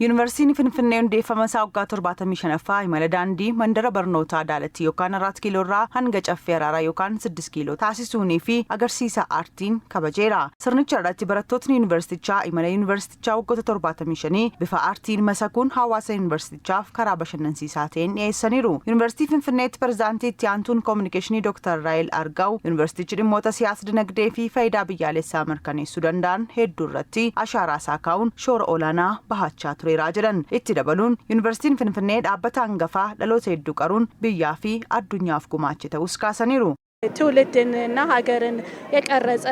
Yuunivarsiitiin Finfinnee hundeeffama isaa waggaa 75ffaa imala daandii mandara barnootaa Daalatti yookaan 4 kiiloo irraa hanga Caffee Araaraa yookaan 6 kiiloo taasisuunii fi agarsiisa aartiin kabajeera. Sirnicha irratti barattootni yuunivarsiitichaa imala yuunivarsiitichaa waggoota 75 bifa aartiin masakuun hawaasa yuunivarsiitichaaf karaa bashannansiisaa ta'een dhiyeessaniiru. Yuunivarsiitii Finfinneetti pirezidaantii itti aantuun koominikeeshinii Dr. Raayil Argaw yuunivarsiitichi dhimmoota siyaasa dinagdee fi faayidaa biyyaalessaa mirkaneessuu danda'an hedduu irratti ashaaraa isaa kaa'uun shoora olaanaa bahachaa ture. Itti dabaluun yuunivarsiitiin Finfinnee dhaabbata hangafaa dhaloota hedduu qaruun biyyaa fi addunyaaf gumaache ta'us kaasaniiru. ትውልድንና ሀገርን የቀረጸ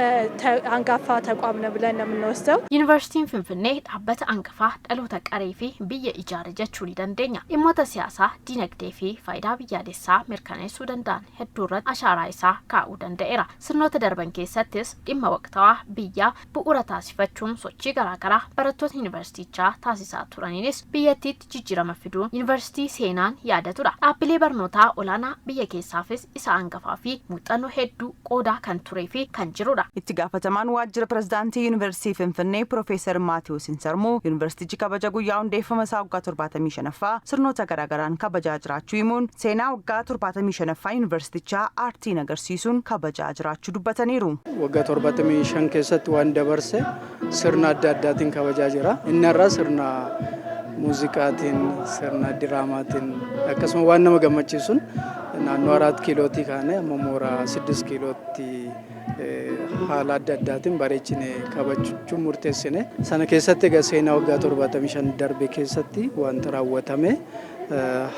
አንጋፋ ተቋም ነው ብለን ነው የምንወስደው። ዩኒቨርሲቲን ፍንፍኔ ዳበተ አንጋፋ ዳሎተ ቀሬፊ ብየ ኢጃረ ጀቹን ይደንደኛ ኢሞተ ሲያሳ ዲነግዴ ፊ ፋይዳ ብያሌሳ ሚርከኔሱ ደንዳን ሄዱረት አሻራ ኢሳ ካኡ ደንደኤራ ስርኖተ ደርበን ኬሰትስ ዲማ ወቅታዋ ብያ ቡኡረታ ሲፈቹን ሶቺ ገራገራ በረቶት ዩኒቨርሲቲቻ ታሲሳ ቱራኒንስ ብየቲት ጅጅረመ ፊዱን ዩኒቨርሲቲ ሴናን ያደቱራ አፕሌ በርኖታ ኦላና ብየ ኬሳፍስ ኢሳ አንጋፋፊ xano hedduu qoodaa kan turee fi kan jirudha. Itti gaafatamaan waajjira pirezidaantii yuunivarsiitii Finfinnee Profeesar Maatiyuus Insarmuu yuunivarsiitichi kabaja guyyaa hundeeffama isaa waggaa 75ffaa sirnoota garaagaraan kabajaa jiraachuu himuun seenaa waggaa 75ffaa yuunivarsiitichaa aartiin agarsiisuun kabajaa jiraachuu dubbataniiru. Waggaa 75 keessatti waan dabarse sirna adda addaatiin kabajaa jira. Inni irraa sirna muuziqaatiin, sirna diraamaatiin akkasuma waan nama gammachiisuun naannoo 4 kiilootii kaane amma mooraa 6 kiilootti haala adda addaatiin bareechine kabajuun murteessine. Sana keessatti egaa seenaa waggaa 75 darbe keessatti wanta raawwatame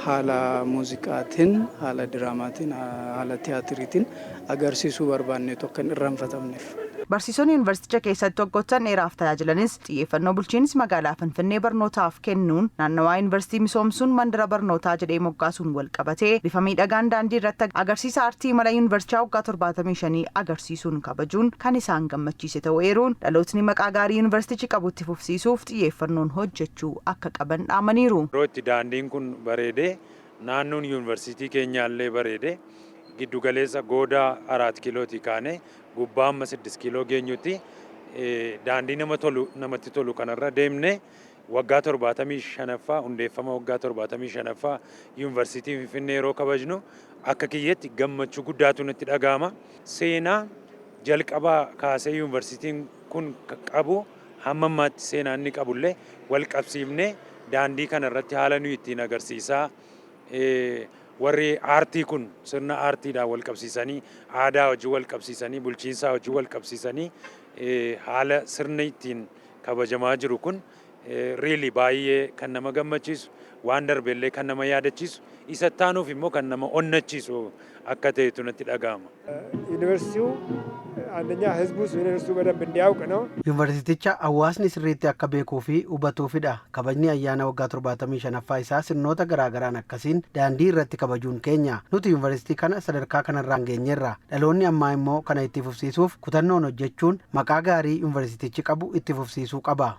haala muuziqaatiin, haala diraamaatiin, haala tiyaatiriitiin agarsiisuu barbaanne tokko hin irraanfatamneef. Barsiisonni yuunivarsiiticha keessatti waggoottan dheeraaf tajaajilanis xiyyeeffannoo bulchiinsi magaalaa Finfinnee barnootaaf kennuun naannawaa yuunivarsiitii misoomsuun mandara barnootaa jedhee moggaasuun wal qabatee bifa miidhagaan daandii irratti agarsiisa aartii imala yuunivarsiitichaa waggaa 75 agarsiisuun kabajuun kan isaan gammachiise ta'uu eeruun dhalootni maqaa gaarii yuunivarsiitichi qabutti fufsiisuuf xiyyeeffannoon hojjechuu akka qaban dhaamaniiru. Yerootti daandiin kun bareedee naannoon yuunivarsiitii keenyaallee bareedee giddu galeessa goodaa 4 kiilootii kaane gubbaa amma 6 kiiloo geenyutti daandii namatti tolu kanarra deemne waggaa 75ffaa hundeeffama waggaa 75ffaa yuunivarsiitii Finfinnee yeroo kabajnu akka kiyyetti gammachuu guddaatu natti dhagahama. Seenaa jalqabaa kaasee yuunivarsiitiin kun qabu hamma ammaatti seenaa inni qabullee wal qabsiifnee daandii kanarratti haala nuyi ittiin agarsiisaa warri aartii kun sirna aartiidhaan wal qabsiisanii aadaa hojii wal qabsiisanii bulchiinsaa hojii wal qabsiisanii haala sirna ittiin kabajamaa jiru kun really baay'ee kan nama gammachiisu waan darbeellee kan nama yaadachiisu isa taanuuf immoo kan nama onnachiisu akka ta'etu natti dhagahama. Yuunivarsiitii አንደኛ ህዝቡ ዩኒቨርሲቲው በደንብ እንዲያውቅ ነው። ዩኒቨርሲቲቻ አዋስኒ ስሪቲ akka beekuu fi hubatuufidha. Kabajni ayyaana waggaa 75ffaa isaa sirnoota garaagaraan akkasiin daandii irratti kabajuun keenya. Nuti yuunivarsiitii kana sadarkaa kanarraan geenyerra. Dhaloonni ammaa immoo kana itti fufsiisuuf kutannoon hojjechuun maqaa gaarii yuunivarsiitichi qabu itti fufsiisuu qaba.